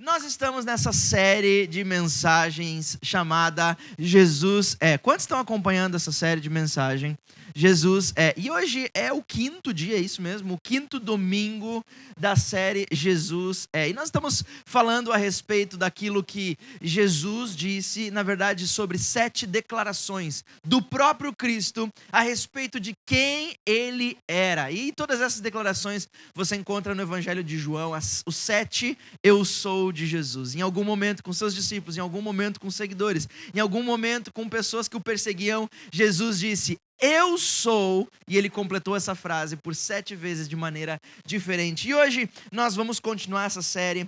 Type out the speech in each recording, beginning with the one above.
Nós estamos nessa série de mensagens chamada Jesus é. Quantos estão acompanhando essa série de mensagem? Jesus é. E hoje é o quinto dia, é isso mesmo, o quinto domingo da série Jesus é. E nós estamos falando a respeito daquilo que Jesus disse, na verdade, sobre 7 declarações do próprio Cristo a respeito de quem ele era. E todas essas declarações você encontra no Evangelho de João, os 7 eu sou de Jesus. Em algum momento com seus discípulos, em algum momento com seguidores, em algum momento com pessoas que o perseguiam, Jesus disse: eu sou, e ele completou essa frase por 7 vezes de maneira diferente. E hoje nós vamos continuar essa série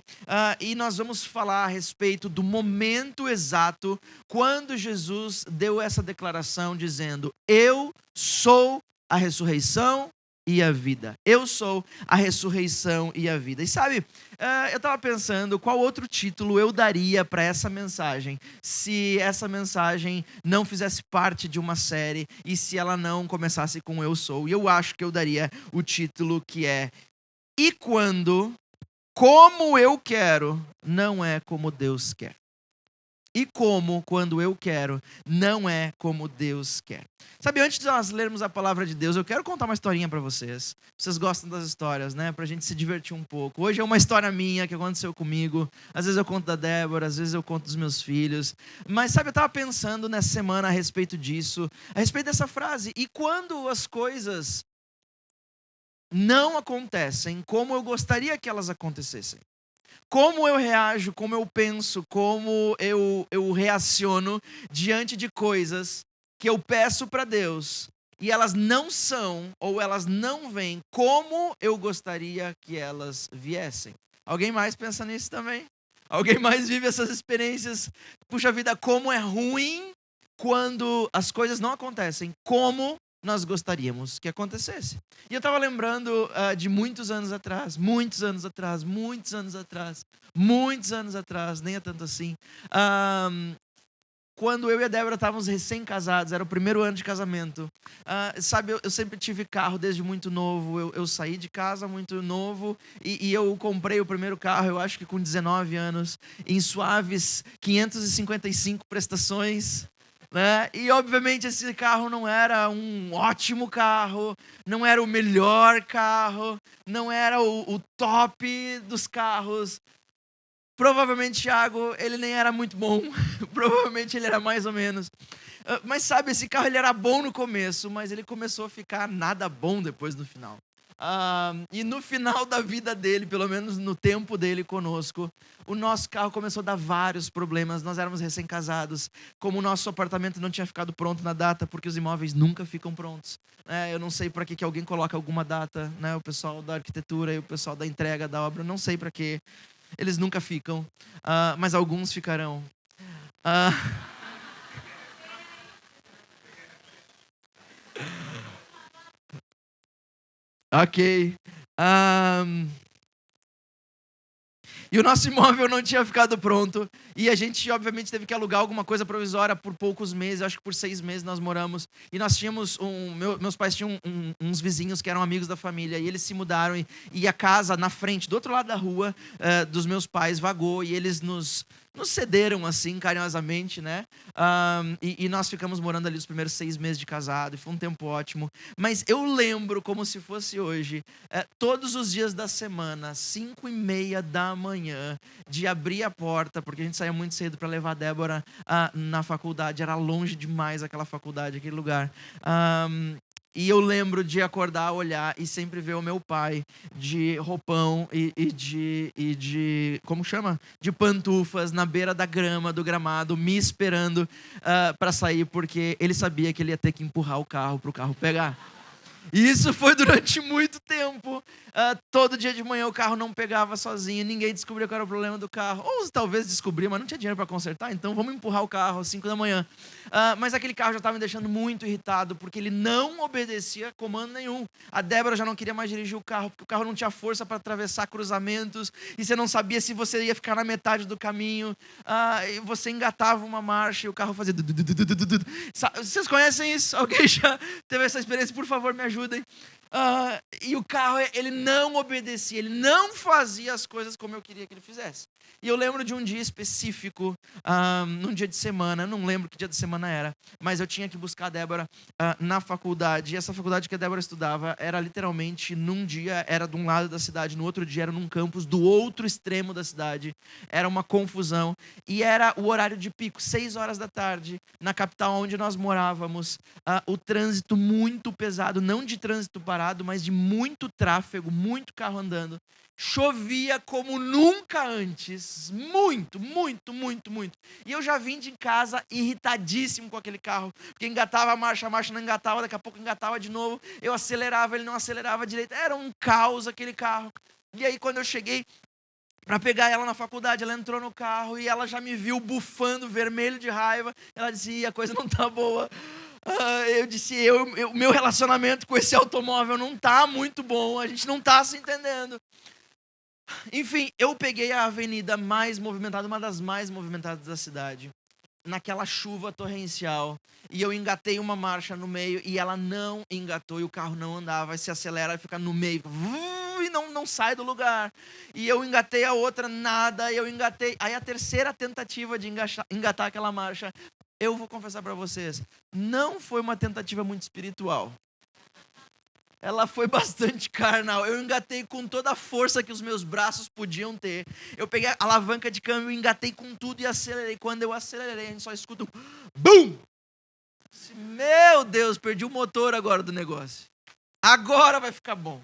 e nós vamos falar a respeito do momento exato quando Jesus deu essa declaração dizendo: eu sou a ressurreição e a vida. Eu sou a ressurreição e a vida. E sabe, eu estava pensando qual outro título eu daria para essa mensagem se essa mensagem não fizesse parte de uma série e se ela não começasse com eu sou. E eu acho que eu daria o título que é: e quando, como eu quero, não é como Deus quer. E como, quando eu quero, não é como Deus quer. Sabe, antes de nós lermos a palavra de Deus, eu quero contar uma historinha para vocês. Vocês gostam das histórias, né? Pra gente se divertir um pouco. Hoje é uma história minha que aconteceu comigo. Às vezes eu conto da Débora, às vezes eu conto dos meus filhos. Mas sabe, eu estava pensando nessa semana a respeito disso, a respeito dessa frase. E quando as coisas não acontecem como eu gostaria que elas acontecessem? Como eu reajo, como eu penso, como eu reaciono diante de coisas que eu peço para Deus e elas não são ou elas não vêm como eu gostaria que elas viessem. Alguém mais pensa nisso também? Alguém mais vive essas experiências? Puxa vida, como é ruim quando as coisas não acontecem como nós gostaríamos que acontecesse. E eu estava lembrando de muitos anos atrás, nem é tanto assim, quando eu e a Débora estávamos recém-casados, era o primeiro ano de casamento. Sabe, eu sempre tive carro desde muito novo, eu saí de casa muito novo e eu comprei o primeiro carro, eu acho que com 19 anos, em suaves 555 prestações. Né? E obviamente esse carro não era um ótimo carro, não era o melhor carro, não era o top dos carros. Provavelmente Thiago, ele nem era muito bom, provavelmente ele era mais ou menos. Mas sabe, esse carro ele era bom no começo, mas ele começou a ficar nada bom depois no final. E no final da vida dele, pelo menos no tempo dele conosco, o nosso carro começou a dar vários problemas. Nós éramos recém-casados, como o nosso apartamento não tinha ficado pronto na data, porque os imóveis nunca ficam prontos. Eu não sei para que alguém coloca alguma data, né? O pessoal da arquitetura e o pessoal da entrega da obra, não sei para que eles nunca ficam, mas alguns ficarão. Ok. E o nosso imóvel não tinha ficado pronto. E a gente, obviamente, teve que alugar alguma coisa provisória por poucos meses. Acho que por 6 meses nós moramos. E nós tínhamos meus pais tinham uns vizinhos que eram amigos da família. E eles se mudaram. E a casa na frente, do outro lado da rua, dos meus pais, vagou. E eles nos cederam, assim, carinhosamente, né? E nós ficamos morando ali os primeiros 6 meses de casado. E foi um tempo ótimo. Mas eu lembro, como se fosse hoje, todos os dias da semana, 5:30 da manhã, de abrir a porta, porque a gente saía muito cedo para levar a Débora na faculdade. Era longe demais aquela faculdade, aquele lugar. E eu lembro de acordar, olhar e sempre ver o meu pai de roupão e de como chama? De pantufas na beira da grama, do gramado, me esperando para sair, porque ele sabia que ele ia ter que empurrar o carro para o carro pegar. E isso foi durante muito tempo. Todo dia de manhã o carro não pegava sozinho, ninguém descobriu qual era o problema do carro. Ou talvez descobria, mas não tinha dinheiro para consertar, então vamos empurrar o carro às 5 da manhã. Mas aquele carro já estava me deixando muito irritado, porque ele não obedecia comando nenhum. A Débora já não queria mais dirigir o carro, porque o carro não tinha força para atravessar cruzamentos, e você não sabia se você ia ficar na metade do caminho. E você engatava uma marcha e o carro fazia... Vocês conhecem isso? Alguém já teve essa experiência? Por favor, me ajudem. E o carro, ele não obedecia, ele não fazia as coisas como eu queria que ele fizesse. E eu lembro de um dia específico, num dia de semana, não lembro que dia de semana era, mas eu tinha que buscar a Débora na faculdade. E essa faculdade que a Débora estudava era literalmente, num dia era de um lado da cidade, no outro dia era num campus do outro extremo da cidade. Era uma confusão. E era o horário de pico, 6 horas da tarde, na capital onde nós morávamos. O trânsito muito pesado, não de trânsito parado, mas de muito tráfego, muito carro andando. Chovia como nunca antes, muito, muito, muito, muito. E eu já vim de casa irritadíssimo com aquele carro, porque engatava a marcha não engatava, daqui a pouco engatava de novo, eu acelerava, ele não acelerava direito, era um caos aquele carro. E aí quando eu cheguei para pegar ela na faculdade, ela entrou no carro e ela já me viu bufando, vermelho de raiva, ela disse, a coisa não tá boa. Eu disse, o meu relacionamento com esse automóvel não tá muito bom, a gente não tá se entendendo. Enfim, eu peguei a avenida mais movimentada, uma das mais movimentadas da cidade, naquela chuva torrencial, e eu engatei uma marcha no meio, e ela não engatou, e o carro não andava, se acelera, fica no meio, e não sai do lugar. E eu engatei a outra, nada, eu engatei. Aí a terceira tentativa de engatar aquela marcha, eu vou confessar para vocês, não foi uma tentativa muito espiritual. Ela foi bastante carnal. Eu engatei com toda a força que os meus braços podiam ter. Eu peguei a alavanca de câmbio, engatei com tudo e acelerei. Quando eu acelerei, a gente só escuta um BUM! Meu Deus, perdi o motor agora do negócio. Agora vai ficar bom.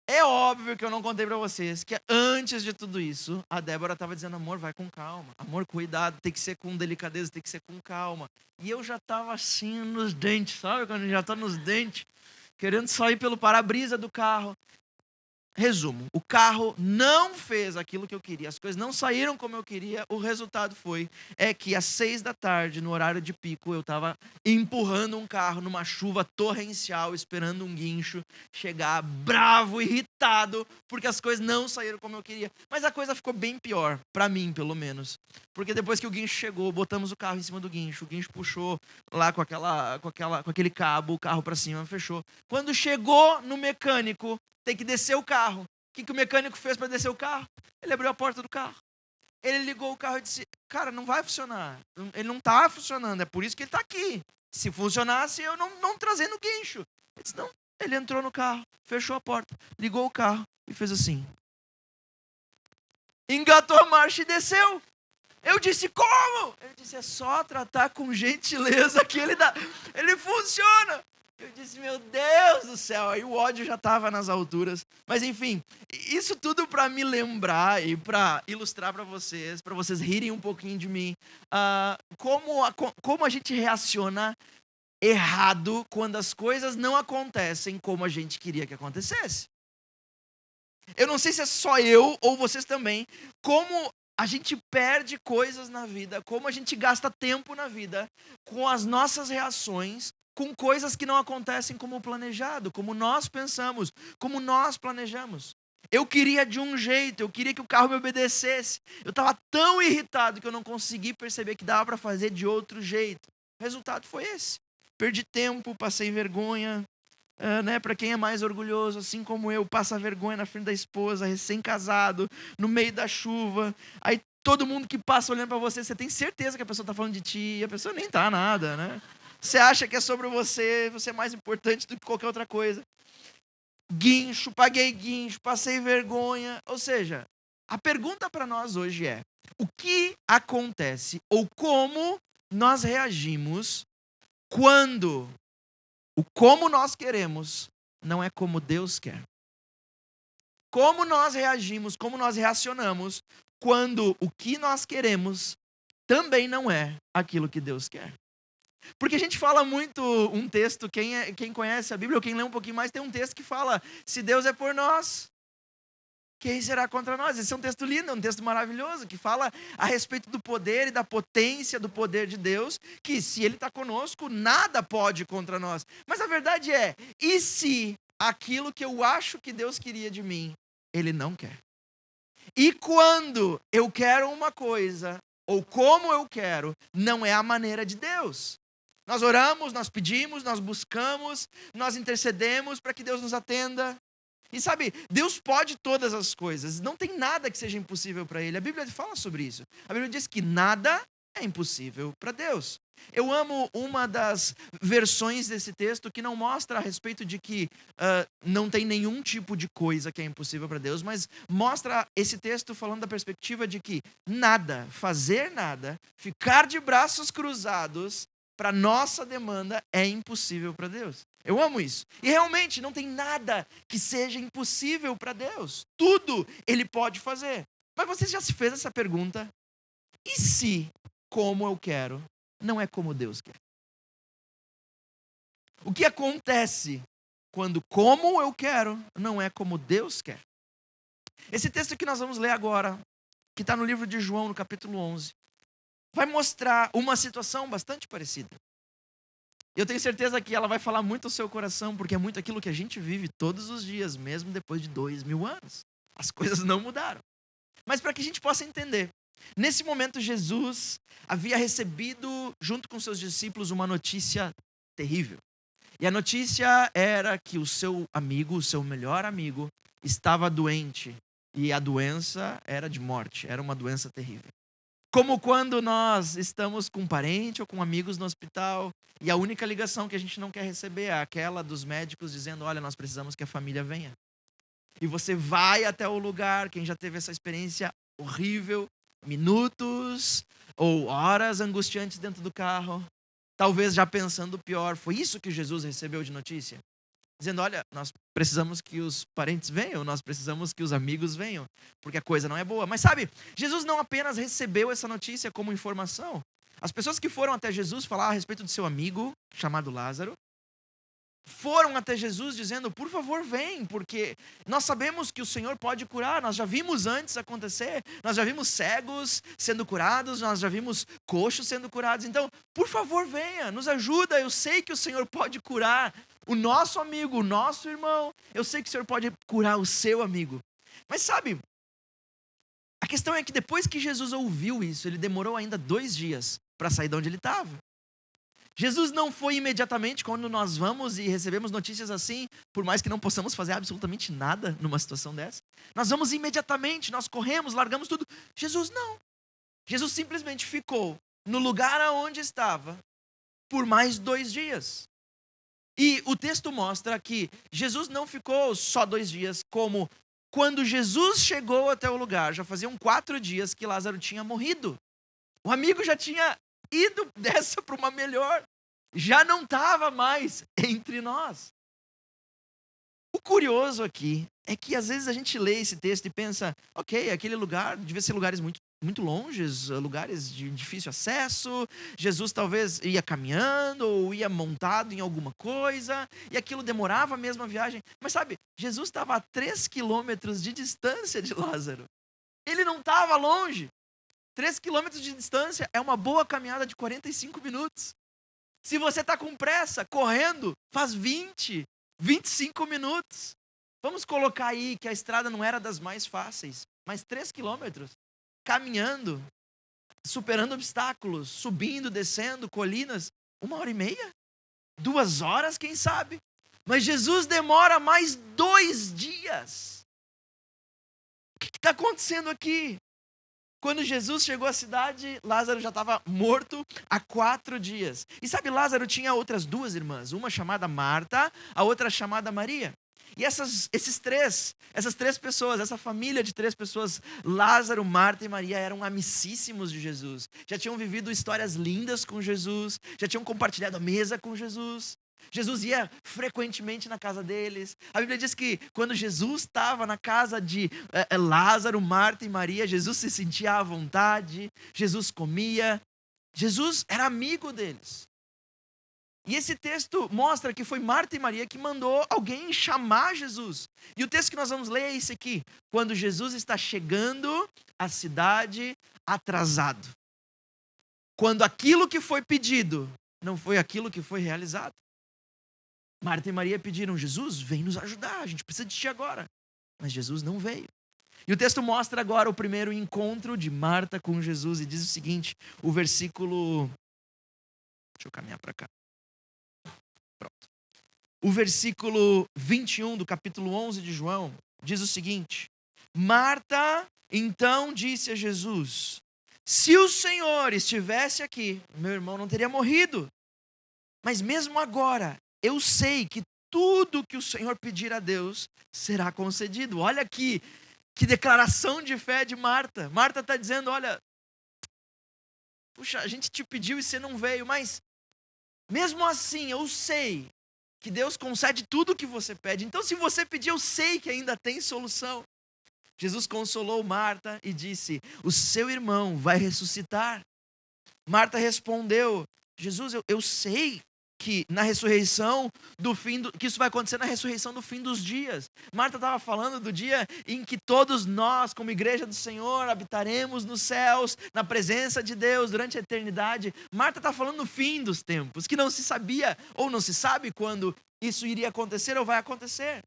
É óbvio que eu não contei pra vocês que antes de tudo isso, a Débora tava dizendo, amor, vai com calma. Amor, cuidado, tem que ser com delicadeza, tem que ser com calma. E eu já tava assim nos dentes, sabe? Quando já tá nos dentes, querendo sair pelo para-brisa do carro. Resumo, o carro não fez aquilo que eu queria, as coisas não saíram como eu queria, o resultado é que às 6 da tarde, no horário de pico, eu estava empurrando um carro numa chuva torrencial, esperando um guincho chegar, bravo, irritado, porque as coisas não saíram como eu queria. Mas a coisa ficou bem pior, para mim pelo menos, porque depois que o guincho chegou, botamos o carro em cima do guincho, o guincho puxou lá com aquele cabo, o carro para cima, fechou. Quando chegou no mecânico, tem que descer o carro. O que o mecânico fez para descer o carro? Ele abriu a porta do carro. Ele ligou o carro e disse, cara, não vai funcionar. Ele não está funcionando, é por isso que ele está aqui. Se funcionasse, eu não trazendo o guincho. Ele disse, não. Ele entrou no carro, fechou a porta, ligou o carro e fez assim. Engatou a marcha e desceu. Eu disse, como? Ele disse, é só tratar com gentileza que ele funciona. Eu disse, meu Deus do céu, aí o ódio já estava nas alturas. Mas enfim, isso tudo para me lembrar e para ilustrar para vocês rirem um pouquinho de mim, como a gente reaciona errado quando as coisas não acontecem como a gente queria que acontecesse. Eu não sei se é só eu ou vocês também, como a gente perde coisas na vida, como a gente gasta tempo na vida com as nossas reações, com coisas que não acontecem como planejado, como nós pensamos, como nós planejamos. Eu queria de um jeito, eu queria que o carro me obedecesse. Eu estava tão irritado que eu não consegui perceber que dava para fazer de outro jeito. O resultado foi esse. Perdi tempo, passei vergonha. Para quem é mais orgulhoso, assim como eu, passa vergonha na frente da esposa, recém-casado, no meio da chuva. Aí todo mundo que passa olhando para você, você tem certeza que a pessoa está falando de ti, e a pessoa nem está nada, né? Você acha que é sobre você é mais importante do que qualquer outra coisa. Guincho, paguei guincho, passei vergonha. Ou seja, a pergunta para nós hoje é, o que acontece ou como nós reagimos quando o como nós queremos não é como Deus quer? Como nós reagimos, como nós reacionamos quando o que nós queremos também não é aquilo que Deus quer? Porque a gente fala muito um texto, quem conhece a Bíblia ou quem lê um pouquinho mais, tem um texto que fala, se Deus é por nós, quem será contra nós? Esse é um texto lindo, é um texto maravilhoso, que fala a respeito do poder e da potência do poder de Deus, que se Ele está conosco, nada pode contra nós. Mas a verdade é, e se aquilo que eu acho que Deus queria de mim, Ele não quer? E quando eu quero uma coisa, ou como eu quero, não é a maneira de Deus. Nós oramos, nós pedimos, nós buscamos, nós intercedemos para que Deus nos atenda. E sabe, Deus pode todas as coisas. Não tem nada que seja impossível para Ele. A Bíblia fala sobre isso. A Bíblia diz que nada é impossível para Deus. Eu amo uma das versões desse texto que não mostra a respeito de que não tem nenhum tipo de coisa que é impossível para Deus, mas mostra esse texto falando da perspectiva de que nada, fazer nada, ficar de braços cruzados para nossa demanda é impossível para Deus. Eu amo isso. E realmente não tem nada que seja impossível para Deus. Tudo Ele pode fazer. Mas você já se fez essa pergunta? E se, como eu quero, não é como Deus quer? O que acontece quando como eu quero não é como Deus quer? Esse texto que nós vamos ler agora, que está no livro de João, no capítulo 11, vai mostrar uma situação bastante parecida. Eu tenho certeza que ela vai falar muito ao seu coração, porque é muito aquilo que a gente vive todos os dias, mesmo depois de 2000 anos. As coisas não mudaram. Mas para que a gente possa entender, nesse momento Jesus havia recebido, junto com seus discípulos, uma notícia terrível. E a notícia era que o seu amigo, o seu melhor amigo, estava doente. E a doença era de morte, era uma doença terrível. Como quando nós estamos com um parente ou com amigos no hospital e a única ligação que a gente não quer receber é aquela dos médicos dizendo: olha, nós precisamos que a família venha. E você vai até o lugar, quem já teve essa experiência horrível, minutos ou horas angustiantes dentro do carro, talvez já pensando o pior. Foi isso que Jesus recebeu de notícia? Dizendo: olha, nós precisamos que os parentes venham, nós precisamos que os amigos venham, porque a coisa não é boa. Mas sabe, Jesus não apenas recebeu essa notícia como informação. As pessoas que foram até Jesus falar a respeito do seu amigo, chamado Lázaro, foram até Jesus dizendo: por favor, vem, porque nós sabemos que o Senhor pode curar. Nós já vimos antes acontecer, nós já vimos cegos sendo curados, nós já vimos coxos sendo curados. Então, por favor, venha, nos ajuda. Eu sei que o Senhor pode curar o nosso amigo, o nosso irmão. Eu sei que o Senhor pode curar o seu amigo. Mas sabe, a questão é que depois que Jesus ouviu isso, ele demorou ainda 2 dias para sair de onde ele estava. Jesus não foi imediatamente. Quando nós vamos e recebemos notícias assim, por mais que não possamos fazer absolutamente nada numa situação dessa, nós vamos imediatamente, nós corremos, largamos tudo. Jesus não. Jesus simplesmente ficou no lugar aonde estava por mais 2 dias. E o texto mostra que Jesus não ficou só 2 dias, como quando Jesus chegou até o lugar, já faziam 4 dias que Lázaro tinha morrido. O amigo já tinha ido dessa para uma melhor. Já não estava mais entre nós. O curioso aqui é que às vezes a gente lê esse texto e pensa: ok, aquele lugar devia ser lugares muito, muito longes, lugares de difícil acesso. Jesus talvez ia caminhando ou ia montado em alguma coisa, e aquilo demorava mesmo a viagem. Mas sabe, Jesus estava a 3 quilômetros de distância de Lázaro. Ele não estava longe. 3 quilômetros de distância é uma boa caminhada de 45 minutos. Se você está com pressa, correndo, faz 20, 25 minutos. Vamos colocar aí que a estrada não era das mais fáceis, mas 3 quilômetros, caminhando, superando obstáculos, subindo, descendo, colinas, 1h30, 2 horas, quem sabe? Mas Jesus demora mais 2 dias. O que está acontecendo aqui? Quando Jesus chegou à cidade, Lázaro já estava morto há 4 dias. E sabe, Lázaro tinha outras 2 irmãs, uma chamada Marta, a outra chamada Maria. E essas 3 pessoas, essa família de 3 pessoas, Lázaro, Marta e Maria, eram amicíssimos de Jesus. Já tinham vivido histórias lindas com Jesus, já tinham compartilhado a mesa com Jesus. Jesus ia frequentemente na casa deles. A Bíblia diz que quando Jesus estava na casa de Lázaro, Marta e Maria, Jesus se sentia à vontade, Jesus comia, Jesus era amigo deles. E esse texto mostra que foi Marta e Maria que mandou alguém chamar Jesus. E o texto que nós vamos ler é esse aqui: quando Jesus está chegando à cidade atrasado. Quando aquilo que foi pedido não foi aquilo que foi realizado. Marta e Maria pediram: Jesus, vem nos ajudar, a gente precisa de ti agora. Mas Jesus não veio. E o texto mostra agora o primeiro encontro de Marta com Jesus e diz o seguinte, o versículo... Deixa eu caminhar para cá. Pronto. O versículo 21 do capítulo 11 de João diz o seguinte: Marta então disse a Jesus: se o Senhor estivesse aqui, meu irmão não teria morrido. Mas mesmo agora, eu sei que tudo que o Senhor pedir a Deus será concedido. Olha aqui, que declaração de fé de Marta. Marta está dizendo, olha, puxa, a gente te pediu e você não veio, mas mesmo assim eu sei que Deus concede tudo o que você pede. Então se você pedir, eu sei que ainda tem solução. Jesus consolou Marta e disse: o seu irmão vai ressuscitar. Marta respondeu: Jesus, eu sei que na ressurreição do fim, que isso vai acontecer na ressurreição do fim dos dias. Marta estava falando do dia em que todos nós, como igreja do Senhor, habitaremos nos céus, na presença de Deus durante a eternidade. Marta está falando no fim dos tempos, que não se sabia ou não se sabe quando isso iria acontecer ou vai acontecer.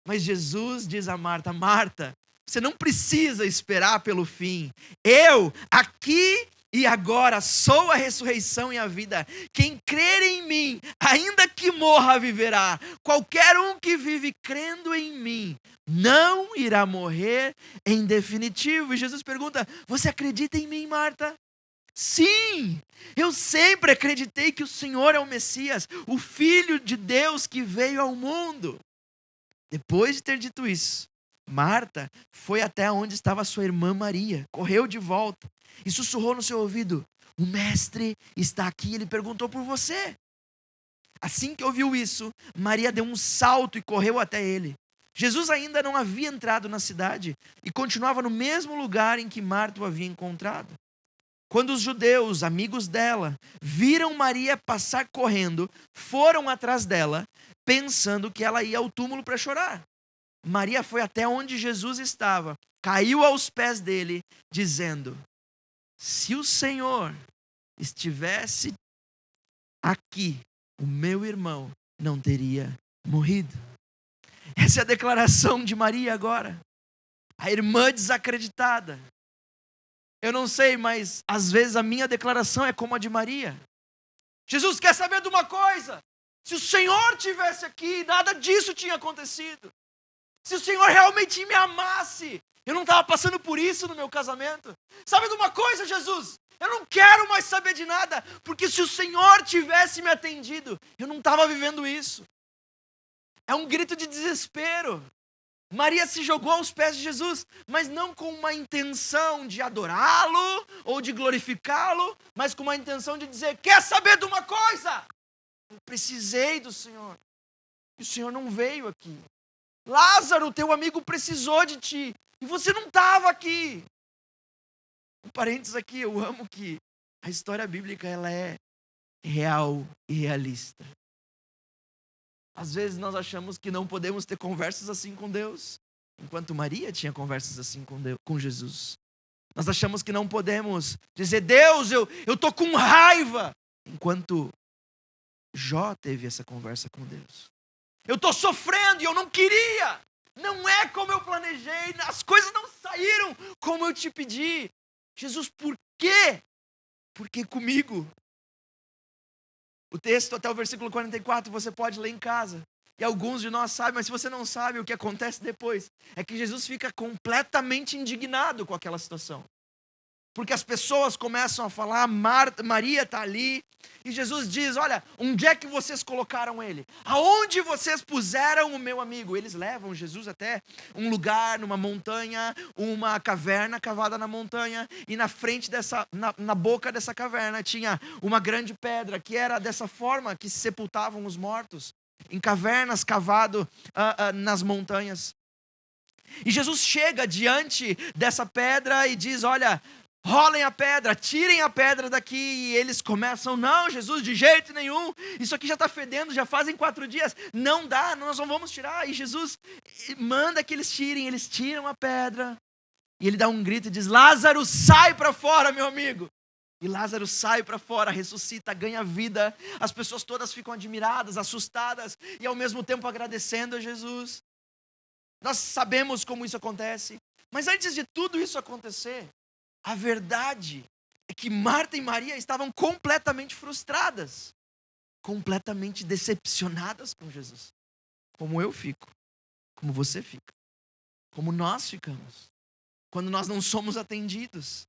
Mas Jesus diz a Marta: Marta, você não precisa esperar pelo fim. Eu, aqui e agora, sou a ressurreição e a vida. Quem crer em mim, ainda que morra, viverá. Qualquer um que vive crendo em mim, não irá morrer em definitivo. E Jesus pergunta: você acredita em mim, Marta? Sim, eu sempre acreditei que o Senhor é o Messias, o Filho de Deus que veio ao mundo. Depois de ter dito isso, Marta foi até onde estava sua irmã Maria, correu de volta e sussurrou no seu ouvido: o mestre está aqui, ele perguntou por você. Assim que ouviu isso, Maria deu um salto e correu até ele. Jesus ainda não havia entrado na cidade e continuava no mesmo lugar em que Marta o havia encontrado. Quando os judeus, amigos dela, viram Maria passar correndo, foram atrás dela, pensando que ela ia ao túmulo para chorar. Maria foi até onde Jesus estava, caiu aos pés dele, dizendo: se o Senhor estivesse aqui, o meu irmão não teria morrido. Essa é a declaração de Maria agora, a irmã desacreditada. Eu não sei, mas às vezes a minha declaração é como a de Maria. Jesus, quer saber de uma coisa? Se o Senhor tivesse aqui, nada disso tinha acontecido. Se o Senhor realmente me amasse, eu não estava passando por isso no meu casamento. Sabe de uma coisa, Jesus? Eu não quero mais saber de nada, porque se o Senhor tivesse me atendido, eu não estava vivendo isso. É um grito de desespero. Maria se jogou aos pés de Jesus, mas não com uma intenção de adorá-lo ou de glorificá-lo, mas com uma intenção de dizer: quer saber de uma coisa? Eu precisei do Senhor, e o Senhor não veio aqui. Lázaro, teu amigo, precisou de ti, e você não estava aqui. Um parênteses aqui, eu amo que a história bíblica ela é real e realista. Às vezes nós achamos que não podemos ter conversas assim com Deus, enquanto Maria tinha conversas assim com Jesus. Nós achamos que não podemos dizer: Deus, eu estou com raiva, enquanto Jó teve essa conversa com Deus. Eu estou sofrendo e eu não queria, não é como eu planejei, as coisas não saíram como eu te pedi. Jesus, por quê? Porque comigo. O texto até o versículo 44 você pode ler em casa. E alguns de nós sabem, mas se você não sabe, o que acontece depois é que Jesus fica completamente indignado com aquela situação. Porque as pessoas começam a falar: Maria está ali. E Jesus diz: olha, onde é que vocês colocaram ele? Aonde vocês puseram o meu amigo? Eles levam Jesus até um lugar, numa montanha, uma caverna cavada na montanha. E na frente na boca dessa caverna tinha uma grande pedra, que era dessa forma que se sepultavam os mortos, em cavernas cavado nas montanhas. E Jesus chega diante dessa pedra e diz: olha, rolem a pedra, tirem a pedra daqui. E eles começam: não, Jesus, de jeito nenhum, isso aqui já está fedendo, já fazem 4 dias, não dá, nós não vamos tirar. E Jesus manda que eles tirem, eles tiram a pedra. E ele dá um grito e diz: Lázaro, sai para fora, meu amigo. E Lázaro sai para fora, ressuscita, ganha vida. As pessoas todas ficam admiradas, assustadas e ao mesmo tempo agradecendo a Jesus. Nós sabemos como isso acontece. Mas antes de tudo isso acontecer, a verdade é que Marta e Maria estavam completamente frustradas. completamente decepcionadas com Jesus. Como eu fico, como você fica, como nós ficamos. Quando nós não somos atendidos,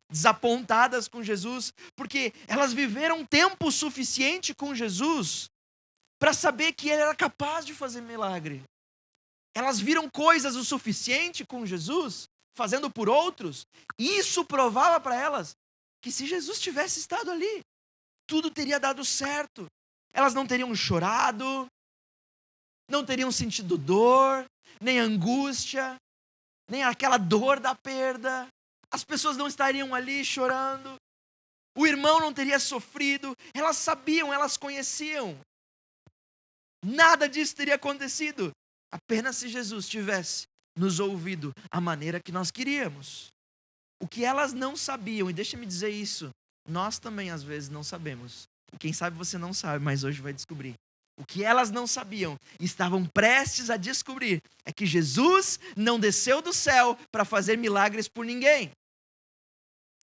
desapontadas com Jesus, porque elas viveram tempo suficiente com Jesus para saber que ele era capaz de fazer milagre. Elas viram coisas o suficiente com Jesus, fazendo por outros, e isso provava para elas que se Jesus tivesse estado ali, tudo teria dado certo. Elas não teriam chorado, não teriam sentido dor, nem angústia, nem aquela dor da perda. As pessoas não estariam ali chorando. O irmão não teria sofrido. Elas sabiam, elas conheciam. Nada disso teria acontecido. Apenas se Jesus tivesse nos ouvido a maneira que nós queríamos. O que elas não sabiam, e deixa-me dizer isso, nós também às vezes não sabemos. Quem sabe você não sabe, mas hoje vai descobrir. O que elas não sabiam e estavam prestes a descobrir é que Jesus não desceu do céu para fazer milagres por ninguém.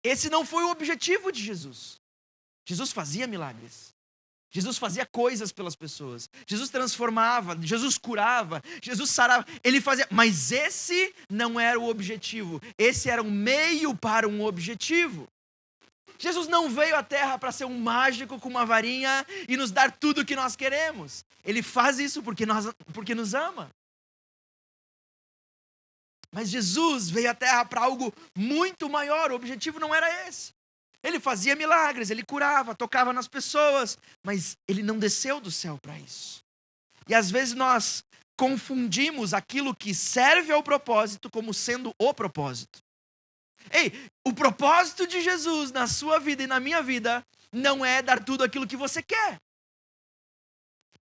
Esse não foi o objetivo de Jesus. Jesus fazia milagres. Jesus fazia coisas pelas pessoas. Jesus transformava, Jesus curava, Jesus sarava. Ele fazia, mas esse não era o objetivo. Esse era um meio para um objetivo. Jesus não veio à Terra para ser um mágico com uma varinha e nos dar tudo o que nós queremos. Ele faz isso porque nos ama. Mas Jesus veio à Terra para algo muito maior. O objetivo não era esse. Ele fazia milagres, ele curava, tocava nas pessoas, mas ele não desceu do céu para isso. E às vezes nós confundimos aquilo que serve ao propósito como sendo o propósito. Ei, o propósito de Jesus na sua vida e na minha vida não é dar tudo aquilo que você quer.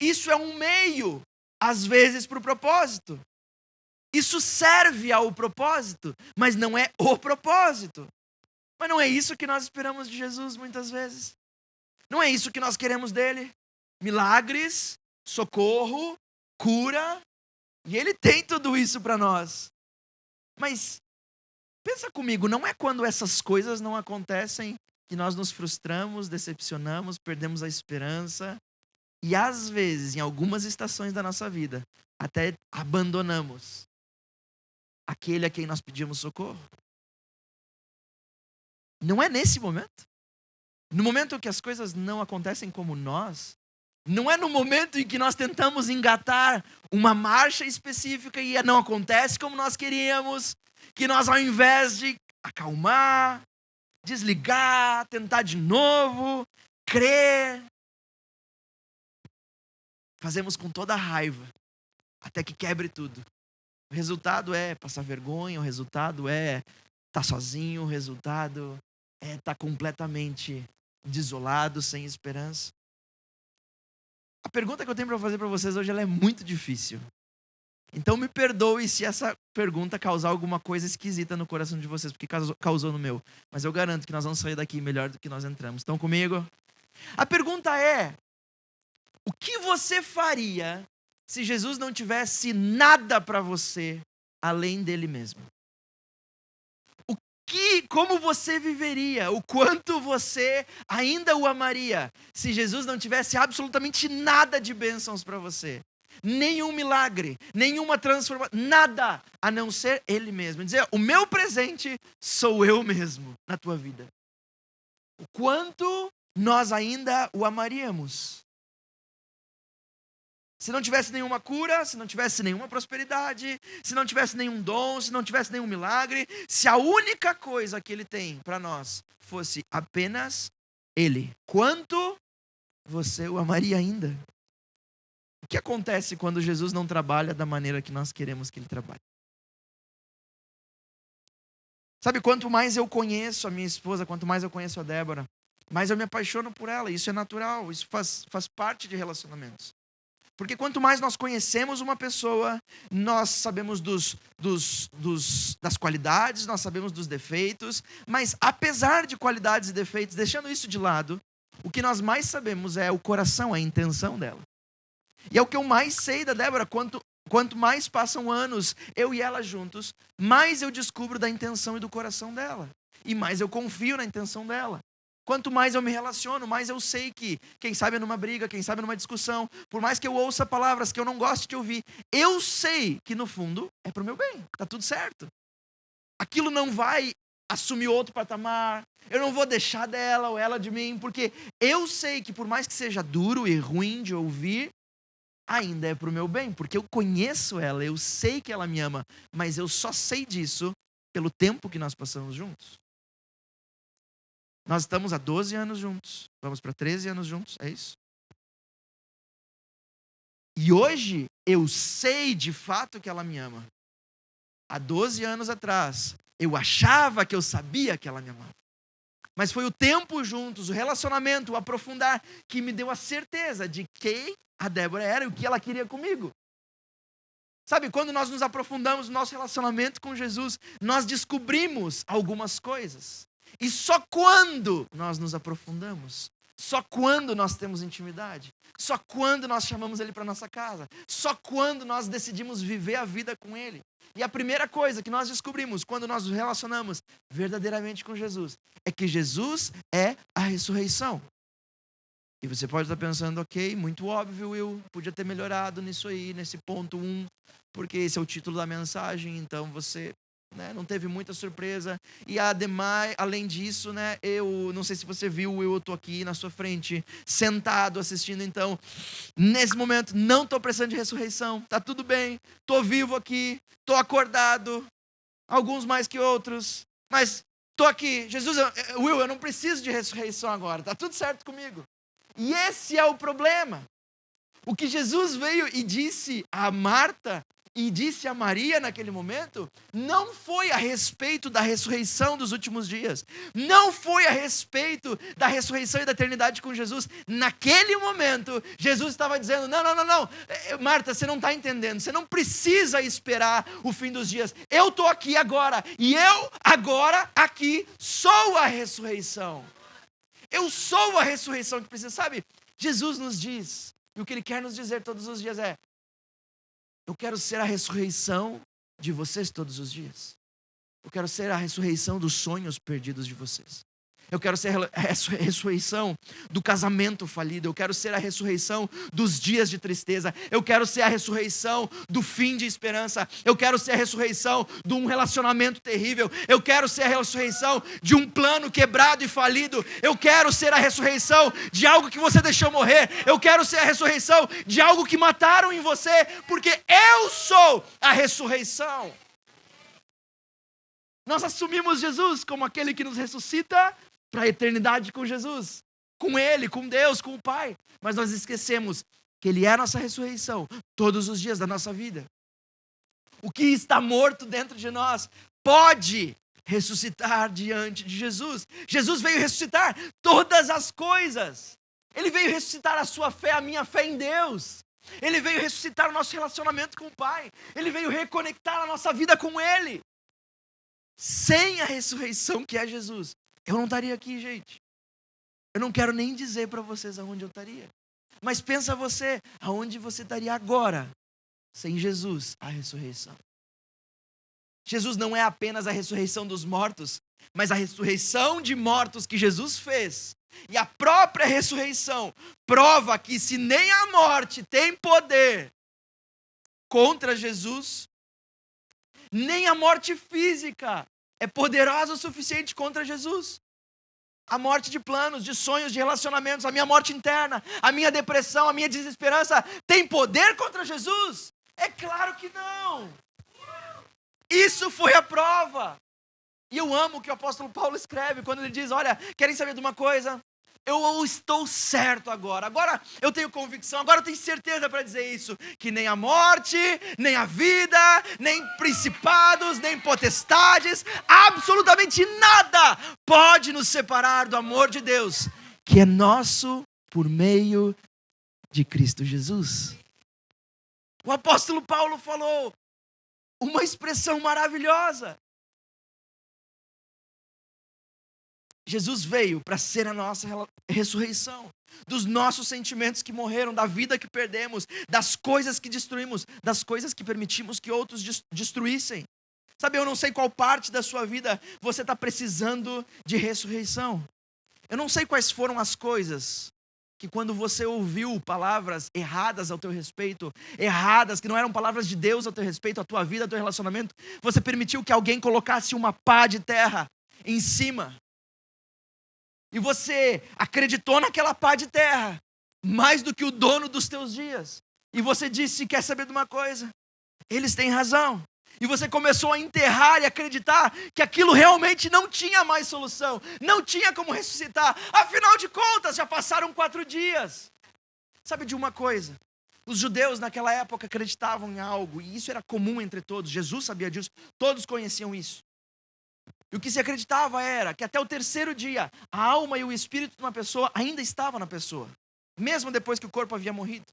Isso é um meio, às vezes, para o propósito. Isso serve ao propósito, mas não é o propósito. Mas não é isso que nós esperamos de Jesus muitas vezes. Não é isso que nós queremos dele. Milagres, socorro, cura. E ele tem tudo isso para nós. Mas pensa comigo, não é quando essas coisas não acontecem que nós nos frustramos, decepcionamos, perdemos a esperança e às vezes, em algumas estações da nossa vida, até abandonamos aquele a quem nós pedimos socorro? Não é nesse momento? No momento que as coisas não acontecem como nós, não é no momento em que nós tentamos engatar uma marcha específica e não acontece como nós queríamos, que nós, ao invés de acalmar, desligar, tentar de novo, crer, fazemos com toda a raiva, até que quebre tudo. O resultado é passar vergonha, o resultado é estar sozinho, o resultado é estar completamente desolado, sem esperança. A pergunta que eu tenho para fazer para vocês hoje, ela é muito difícil. Então me perdoe se essa pergunta causar alguma coisa esquisita no coração de vocês, porque causou no meu. Mas eu garanto que nós vamos sair daqui melhor do que nós entramos. Estão comigo? A pergunta é: o que você faria se Jesus não tivesse nada para você além dele mesmo? Como você viveria? O quanto você ainda o amaria se Jesus não tivesse absolutamente nada de bênçãos para você? Nenhum milagre, nenhuma transformação, nada a não ser ele mesmo. Dizer, o meu presente sou eu mesmo na tua vida. O quanto nós ainda o amaríamos? Se não tivesse nenhuma cura, se não tivesse nenhuma prosperidade, se não tivesse nenhum dom, se não tivesse nenhum milagre, se a única coisa que ele tem para nós fosse apenas ele, quanto você o amaria ainda? O que acontece quando Jesus não trabalha da maneira que nós queremos que ele trabalhe? Sabe, quanto mais eu conheço a minha esposa, quanto mais eu conheço a Débora, mais eu me apaixono por ela. Isso é natural, isso faz parte de relacionamentos. Porque quanto mais nós conhecemos uma pessoa, nós sabemos das qualidades, nós sabemos dos defeitos, mas apesar de qualidades e defeitos, deixando isso de lado, o que nós mais sabemos é o coração, a intenção dela. E é o que eu mais sei da Débora. Quanto mais passam anos, eu e ela juntos, mais eu descubro da intenção e do coração dela. E mais eu confio na intenção dela. Quanto mais eu me relaciono, mais eu sei que, quem sabe numa briga, quem sabe numa discussão, por mais que eu ouça palavras que eu não goste de ouvir, eu sei que no fundo é pro meu bem, tá tudo certo. Aquilo não vai assumir outro patamar, eu não vou deixar dela ou ela de mim, porque eu sei que por mais que seja duro e ruim de ouvir, ainda é pro meu bem, porque eu conheço ela, eu sei que ela me ama, mas eu só sei disso pelo tempo que nós passamos juntos. Nós estamos há 12 anos juntos, vamos para 13 anos juntos, é isso? E hoje eu sei de fato que ela me ama. Há 12 anos atrás, eu achava que eu sabia que ela me amava. Mas foi o tempo juntos, o relacionamento, o aprofundar, que me deu a certeza de quem a Débora era e o que ela queria comigo. Sabe, quando nós nos aprofundamos no nosso relacionamento com Jesus, nós descobrimos algumas coisas. E só quando nós nos aprofundamos, só quando nós temos intimidade, só quando nós chamamos Ele para nossa casa, só quando nós decidimos viver a vida com Ele. E a primeira coisa que nós descobrimos quando nós nos relacionamos verdadeiramente com Jesus é que Jesus é a ressurreição. E você pode estar pensando, ok, muito óbvio, eu podia ter melhorado nisso aí, nesse ponto 1, porque esse é o título da mensagem, então você não teve muita surpresa. E ademais, além disso, eu não sei se você viu, eu estou aqui na sua frente, sentado, assistindo, então, nesse momento, não estou precisando de ressurreição, tá tudo bem, estou vivo aqui, estou acordado, alguns mais que outros, mas estou aqui. Jesus, eu não preciso de ressurreição agora, tá tudo certo comigo. E esse é o problema. O que Jesus veio e disse a Marta e disse a Maria naquele momento, não foi a respeito da ressurreição dos últimos dias, não foi a respeito da ressurreição e da eternidade com Jesus. Naquele momento, Jesus estava dizendo, não, Marta, você não está entendendo, você não precisa esperar o fim dos dias, eu estou aqui agora, e eu agora aqui sou a ressurreição. Eu sou a ressurreição que precisa, sabe? Jesus nos diz, e o que Ele quer nos dizer todos os dias é, eu quero ser a ressurreição de vocês todos os dias. Eu quero ser a ressurreição dos sonhos perdidos de vocês. Eu quero ser a ressurreição do casamento falido. Eu quero ser a ressurreição dos dias de tristeza. Eu quero ser a ressurreição do fim de esperança. Eu quero ser a ressurreição de um relacionamento terrível. Eu quero ser a ressurreição de um plano quebrado e falido. Eu quero ser a ressurreição de algo que você deixou morrer. Eu quero ser a ressurreição de algo que mataram em você, porque eu sou a ressurreição. Nós assumimos Jesus como aquele que nos ressuscita para a eternidade com Jesus, com Ele, com Deus, com o Pai. Mas nós esquecemos que Ele é a nossa ressurreição todos os dias da nossa vida. O que está morto dentro de nós pode ressuscitar diante de Jesus. Jesus veio ressuscitar todas as coisas. Ele veio ressuscitar a sua fé, a minha fé em Deus. Ele veio ressuscitar o nosso relacionamento com o Pai. Ele veio reconectar a nossa vida com Ele. Sem a ressurreição que é Jesus, eu não estaria aqui, gente. Eu não quero nem dizer para vocês aonde eu estaria. Mas pensa você, aonde você estaria agora, sem Jesus, a ressurreição. Jesus não é apenas a ressurreição dos mortos, mas a ressurreição de mortos que Jesus fez. E a própria ressurreição prova que se nem a morte tem poder contra Jesus, nem a morte física é poderosa o suficiente contra Jesus. A morte de planos, de sonhos, de relacionamentos, a minha morte interna, a minha depressão, a minha desesperança, tem poder contra Jesus? É claro que não. Isso foi a prova. E eu amo o que o apóstolo Paulo escreve quando ele diz, olha, querem saber de uma coisa? Eu estou certo agora eu tenho convicção, agora eu tenho certeza para dizer isso, que nem a morte, nem a vida, nem principados, nem potestades, absolutamente nada pode nos separar do amor de Deus, que é nosso por meio de Cristo Jesus. O apóstolo Paulo falou uma expressão maravilhosa. Jesus veio para ser a nossa ressurreição, dos nossos sentimentos que morreram, da vida que perdemos, das coisas que destruímos, das coisas que permitimos que outros destruíssem. Sabe, eu não sei qual parte da sua vida você está precisando de ressurreição. Eu não sei quais foram as coisas que quando você ouviu palavras erradas ao teu respeito, erradas, que não eram palavras de Deus ao teu respeito, a tua vida, ao teu relacionamento, você permitiu que alguém colocasse uma pá de terra em cima. E você acreditou naquela pá de terra, mais do que o dono dos teus dias. E você disse, quer saber de uma coisa? Eles têm razão. E você começou a enterrar e acreditar que aquilo realmente não tinha mais solução. Não tinha como ressuscitar. Afinal de contas, já passaram 4 dias. Sabe de uma coisa? Os judeus naquela época acreditavam em algo. E isso era comum entre todos. Jesus sabia disso. Todos conheciam isso. E o que se acreditava era que até o 3º dia, a alma e o espírito de uma pessoa ainda estavam na pessoa. Mesmo depois que o corpo havia morrido.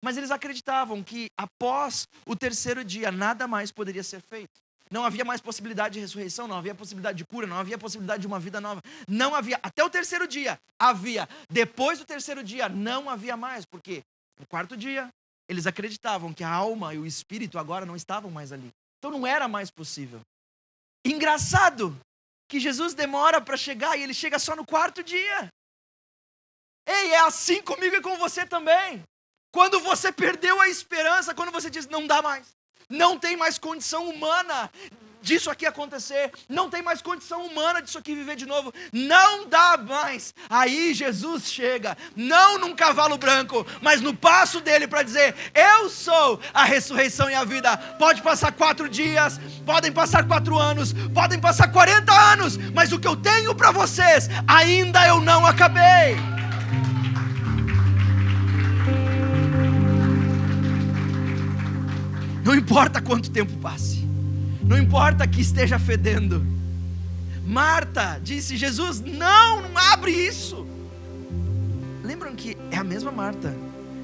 Mas eles acreditavam que após o 3º dia nada mais poderia ser feito. Não havia mais possibilidade de ressurreição, não havia possibilidade de cura, não havia possibilidade de uma vida nova. Não havia, até o 3º dia havia. Depois do 3º dia não havia mais, porque no 4º dia eles acreditavam que a alma e o espírito agora não estavam mais ali. Então não era mais possível. Engraçado que Jesus demora para chegar e ele chega só no 4º dia. Ei, é assim comigo e com você também. Quando você perdeu a esperança, quando você diz, não dá mais. Não tem mais condição humana disso aqui acontecer. Não tem mais condição humana disso aqui viver de novo. Não dá mais. Aí Jesus chega, não num cavalo branco, mas no passo dele para dizer, eu sou a ressurreição e a vida. Pode passar 4 dias, podem passar 4 anos, podem passar 40 anos, mas o que eu tenho para vocês, ainda eu não acabei. Não importa quanto tempo passe. Não importa que esteja fedendo. Marta disse, Jesus, não abre isso. Lembram que é a mesma Marta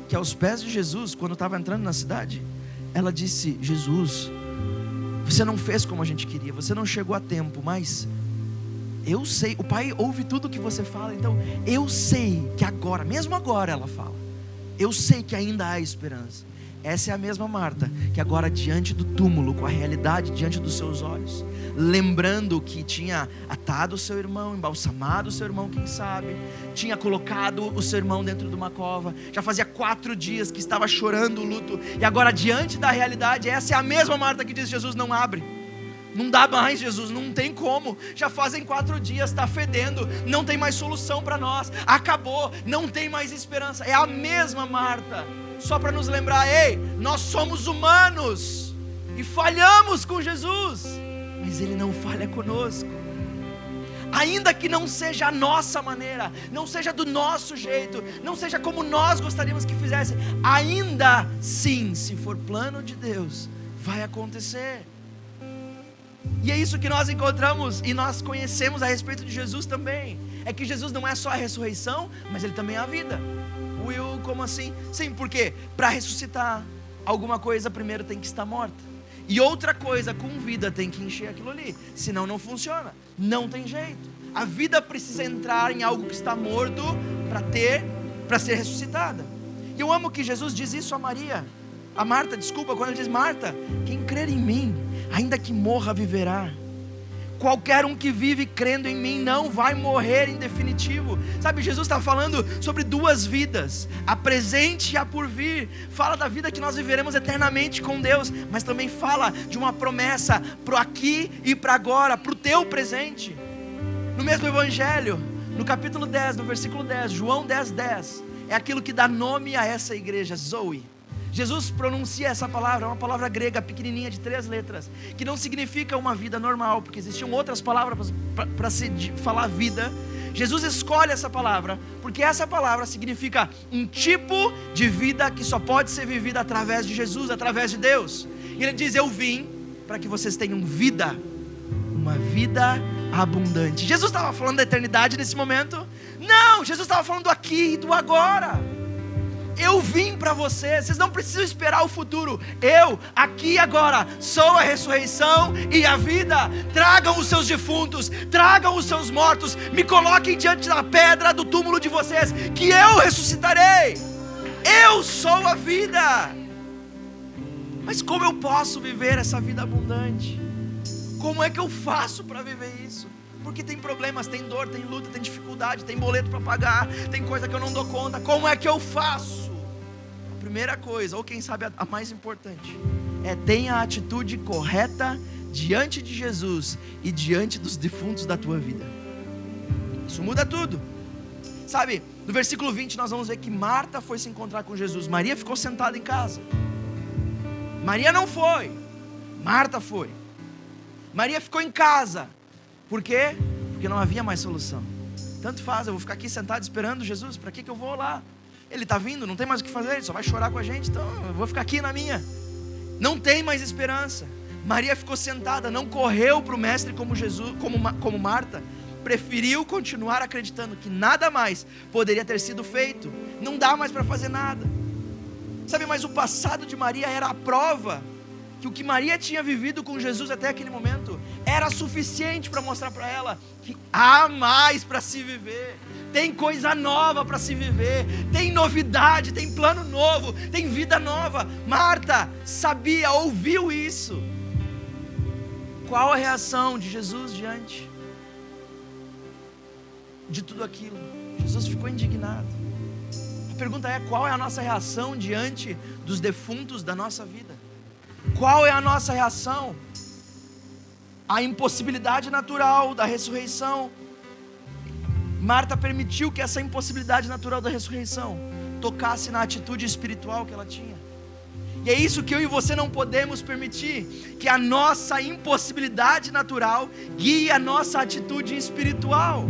que aos pés de Jesus, quando estava entrando na cidade, ela disse, Jesus, você não fez como a gente queria, você não chegou a tempo, mas eu sei, o Pai ouve tudo o que você fala, então eu sei que agora, mesmo agora ela fala, eu sei que ainda há esperança. Essa é a mesma Marta, que agora diante do túmulo, com a realidade diante dos seus olhos, lembrando que tinha atado o seu irmão, embalsamado o seu irmão, quem sabe, tinha colocado o seu irmão dentro de uma cova, já fazia 4 dias que estava chorando o luto, e agora diante da realidade, essa é a mesma Marta que diz, Jesus, não abre. Não dá mais, Jesus, não tem como. Já fazem 4 dias, está fedendo, não tem mais solução para nós, acabou, não tem mais esperança. É a mesma Marta, só para nos lembrar, ei, nós somos humanos e falhamos com Jesus, mas Ele não falha conosco. Ainda que não seja a nossa maneira, não seja do nosso jeito, não seja como nós gostaríamos que fizesse, ainda sim, se for plano de Deus, vai acontecer. E é isso que nós encontramos e nós conhecemos a respeito de Jesus também. É que Jesus não é só a ressurreição, mas Ele também é a vida. Will, como assim? Sim, porque para ressuscitar, alguma coisa primeiro tem que estar morta. E outra coisa com vida tem que encher aquilo ali. Senão não funciona. Não tem jeito. A vida precisa entrar em algo que está morto para ser ressuscitada. E eu amo que Jesus diz isso a Maria. A Marta, desculpa, quando ele diz, Marta, quem crer em mim, ainda que morra, viverá. Qualquer um que vive crendo em mim não vai morrer em definitivo. Sabe, Jesus está falando sobre 2 vidas, a presente e a por vir. Fala da vida que nós viveremos eternamente com Deus, mas também fala de uma promessa para o aqui e para agora, para o teu presente. No mesmo evangelho, no capítulo 10, no versículo 10, João 10:10, é aquilo que dá nome a essa igreja, Zoe. Jesus pronuncia essa palavra, é uma palavra grega pequenininha de 3 letras, que não significa uma vida normal, porque existiam outras palavras para se falar vida. Jesus escolhe essa palavra, porque essa palavra significa um tipo de vida que só pode ser vivida através de Jesus, através de Deus. E Ele diz, eu vim para que vocês tenham vida, uma vida abundante. Jesus estava falando da eternidade nesse momento? Não, Jesus estava falando do aqui e do agora. Eu vim para vocês não precisam esperar o futuro. Eu, aqui e agora, sou a ressurreição e a vida. Tragam os seus defuntos, tragam os seus mortos, me coloquem diante da pedra do túmulo de vocês, que eu ressuscitarei. Eu sou a vida. Mas como eu posso viver essa vida abundante? Como é que eu faço para viver isso? Porque tem problemas, tem dor, tem luta, tem dificuldade, tem boleto para pagar, tem coisa que eu não dou conta. Como é que eu faço? A primeira coisa, ou quem sabe a mais importante, tenha a atitude correta diante de Jesus e diante dos defuntos da tua vida. Isso muda tudo. Sabe, no versículo 20 nós vamos ver que Marta foi se encontrar com Jesus. Maria ficou sentada em casa. Maria não foi, Marta foi. Maria ficou em casa. Por quê? Porque não havia mais solução. Tanto faz, eu vou ficar aqui sentado esperando Jesus. Para que eu vou lá? Ele está vindo, não tem mais o que fazer, ele só vai chorar com a gente. Então eu vou ficar aqui na minha. Não tem mais esperança. Maria ficou sentada, não correu para o mestre como Jesus, como Marta. Preferiu continuar acreditando que nada mais poderia ter sido feito. Não dá mais para fazer nada. Sabe, mas o passado de Maria era a prova que o que Maria tinha vivido com Jesus até aquele momento era suficiente para mostrar para ela que há mais para se viver. Tem coisa nova para se viver, tem novidade, tem plano novo, tem vida nova. Marta sabia, ouviu isso. Qual a reação de Jesus diante de tudo aquilo? Jesus ficou indignado. A pergunta é: qual é a nossa reação diante dos defuntos da nossa vida? Qual é a nossa reação à impossibilidade natural da ressurreição? Marta permitiu que essa impossibilidade natural da ressurreição tocasse na atitude espiritual que ela tinha. E é isso que eu e você não podemos permitir, que a nossa impossibilidade natural guie a nossa atitude espiritual.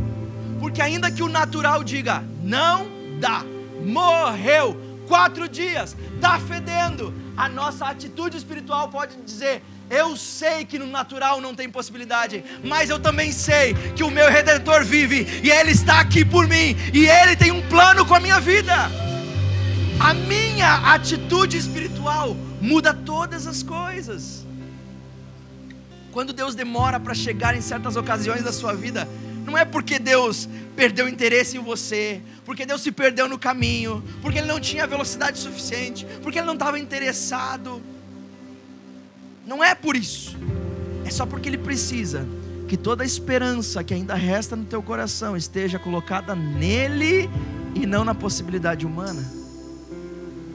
Porque ainda que o natural diga, não dá, morreu, 4 dias, está fedendo, a nossa atitude espiritual pode dizer, eu sei que no natural não tem possibilidade, mas eu também sei que o meu Redentor vive, e Ele está aqui por mim, e Ele tem um plano com a minha vida. A minha atitude espiritual muda todas as coisas. Quando Deus demora para chegar em certas ocasiões da sua vida, não é porque Deus perdeu interesse em você, porque Deus se perdeu no caminho, porque Ele não tinha velocidade suficiente, porque Ele não estava interessado. Não é por isso. É só porque Ele precisa que toda a esperança que ainda resta no teu coração esteja colocada nele e não na possibilidade humana.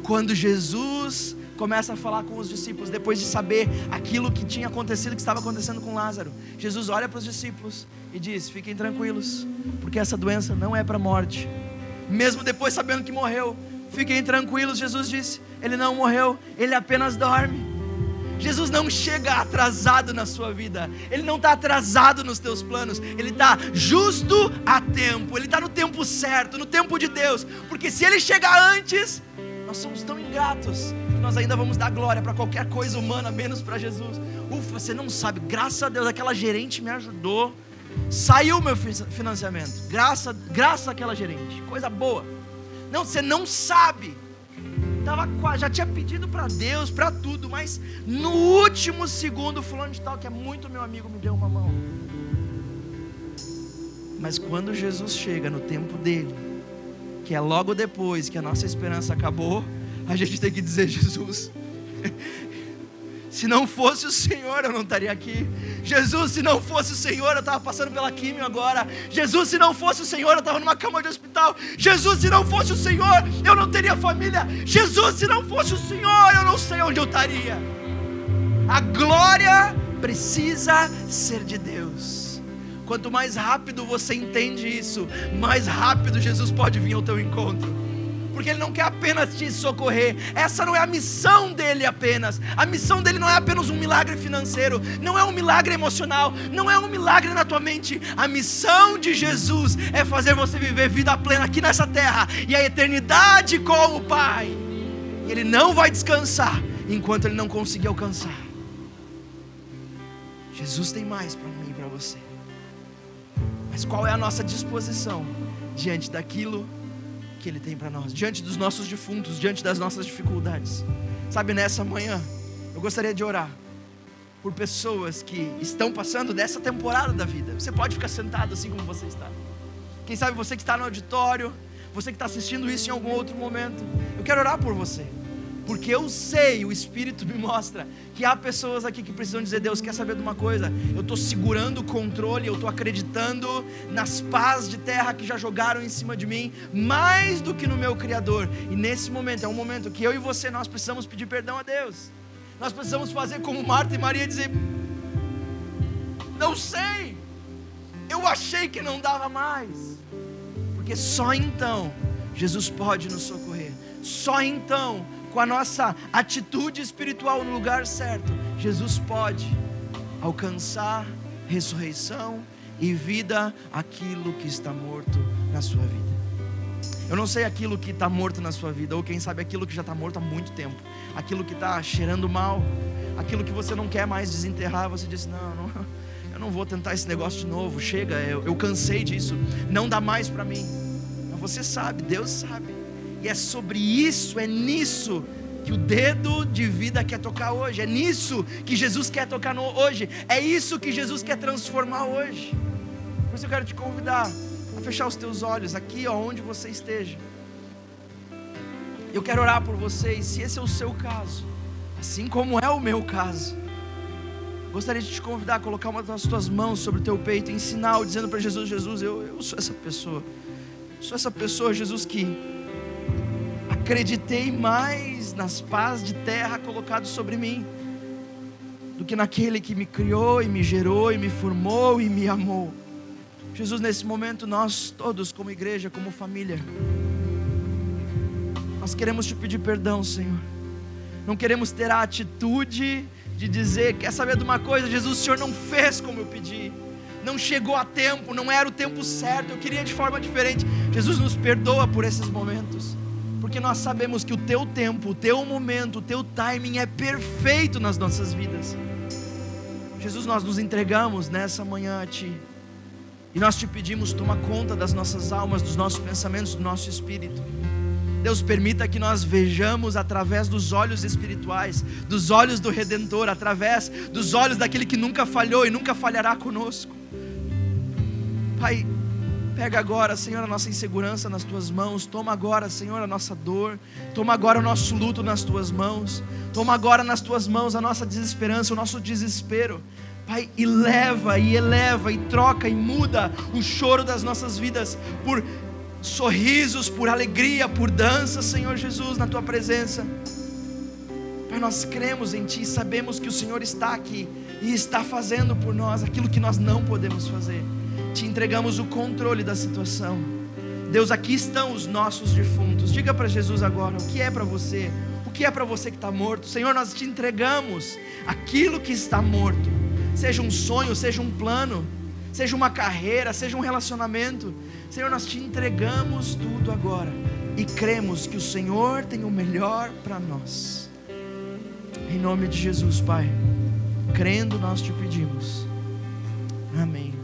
Quando Jesus começa a falar com os discípulos, depois de saber aquilo que tinha acontecido, que estava acontecendo com Lázaro, Jesus olha para os discípulos e diz, fiquem tranquilos, porque essa doença não é para a morte. Mesmo depois sabendo que morreu, fiquem tranquilos, Jesus disse, ele não morreu, ele apenas dorme. Jesus não chega atrasado na sua vida, Ele não está atrasado nos teus planos, Ele está justo a tempo, Ele está no tempo certo, no tempo de Deus, porque se Ele chegar antes, nós somos tão ingratos, que nós ainda vamos dar glória para qualquer coisa humana, menos para Jesus. Ufa, você não sabe, graças a Deus, aquela gerente me ajudou, saiu meu financiamento, graças àquela gerente, coisa boa. Não, você não sabe, já tinha pedido para Deus, para tudo, mas no último segundo, fulano de tal, que é muito meu amigo, me deu uma mão. Mas quando Jesus chega no tempo dele, que é logo depois que a nossa esperança acabou, a gente tem que dizer, Jesus, se não fosse o Senhor eu não estaria aqui. Jesus, se não fosse o Senhor eu estava passando pela químio agora. Jesus, se não fosse o Senhor eu estava numa cama de hospital. Jesus, se não fosse o Senhor eu não teria família. Jesus, se não fosse o Senhor eu não sei onde eu estaria. A glória precisa ser de Deus. Quanto mais rápido você entende isso, mais rápido Jesus pode vir ao teu encontro. Porque Ele não quer apenas te socorrer, essa não é a missão dEle apenas. A missão dEle não é apenas um milagre financeiro, não é um milagre emocional, não é um milagre na tua mente. A missão de Jesus é fazer você viver vida plena aqui nessa terra e a eternidade com o Pai. E Ele não vai descansar enquanto Ele não conseguir alcançar. Jesus tem mais para mim e para você. Mas qual é a nossa disposição diante daquilo que Ele tem para nós, diante dos nossos defuntos, diante das nossas dificuldades? Sabe, nessa manhã eu gostaria de orar por pessoas que estão passando dessa temporada da vida. Você pode ficar sentado assim como você está. Quem sabe você que está no auditório, você que está assistindo isso em algum outro momento, eu quero orar por você, porque eu sei, o Espírito me mostra que há pessoas aqui que precisam dizer: Deus, quer saber de uma coisa? Eu estou segurando o controle, eu estou acreditando nas pás de terra que já jogaram em cima de mim, mais do que no meu Criador. E nesse momento, é um momento que eu e você, nós precisamos pedir perdão a Deus. Nós precisamos fazer como Marta e Maria, dizer: não sei, eu achei que não dava mais. Porque só então Jesus pode nos socorrer. Só então, com a nossa atitude espiritual no lugar certo, Jesus pode alcançar ressurreição e vida aquilo que está morto na sua vida. Eu não sei aquilo que está morto na sua vida, ou quem sabe aquilo que já está morto há muito tempo, aquilo que está cheirando mal, aquilo que você não quer mais desenterrar. Você diz: não, eu não vou tentar esse negócio de novo, chega, eu cansei disso, não dá mais para mim. Mas você sabe, Deus sabe. E é sobre isso, é nisso que o dedo de vida quer tocar hoje. É nisso que Jesus quer tocar hoje. É isso que Jesus quer transformar hoje. Por isso eu quero te convidar a fechar os teus olhos aqui, onde você esteja. Eu quero orar por você. E se esse é o seu caso, assim como é o meu caso, gostaria de te convidar a colocar uma das tuas mãos sobre o teu peito, em sinal, dizendo para Jesus: Jesus, eu sou essa pessoa. Sou essa pessoa, Jesus, que acreditei mais nas pás de terra colocadas sobre mim do que naquele que me criou e me gerou e me formou e me amou. Jesus, nesse momento, nós todos como igreja, como família, nós queremos te pedir perdão, Senhor. Não queremos ter a atitude de dizer: quer saber de uma coisa, Jesus, o Senhor não fez como eu pedi, não chegou a tempo, não era o tempo certo, eu queria de forma diferente. Jesus, nos perdoa por esses momentos, porque nós sabemos que o teu tempo, o teu momento, o teu timing é perfeito nas nossas vidas. Jesus, nós nos entregamos nessa manhã a Ti, e nós te pedimos: toma conta das nossas almas, dos nossos pensamentos, do nosso espírito. Deus, permita que nós vejamos através dos olhos espirituais, dos olhos do Redentor, através dos olhos daquele que nunca falhou e nunca falhará conosco. Pai, pega agora, Senhor, a nossa insegurança nas Tuas mãos. Toma agora, Senhor, a nossa dor. Toma agora o nosso luto nas Tuas mãos. Toma agora nas Tuas mãos a nossa desesperança, o nosso desespero. Pai, e leva, e eleva, e troca, e muda o choro das nossas vidas por sorrisos, por alegria, por dança, Senhor Jesus, na Tua presença. Pai, nós cremos em Ti, sabemos que o Senhor está aqui e está fazendo por nós aquilo que nós não podemos fazer. Te entregamos o controle da situação. Deus, aqui estão os nossos defuntos. Diga para Jesus agora: o que é para você? O que é para você que está morto? Senhor, nós te entregamos aquilo que está morto. Seja um sonho, seja um plano, seja uma carreira, seja um relacionamento. Senhor, nós te entregamos tudo agora e cremos que o Senhor tem o melhor para nós. Em nome de Jesus, Pai, crendo nós te pedimos. Amém.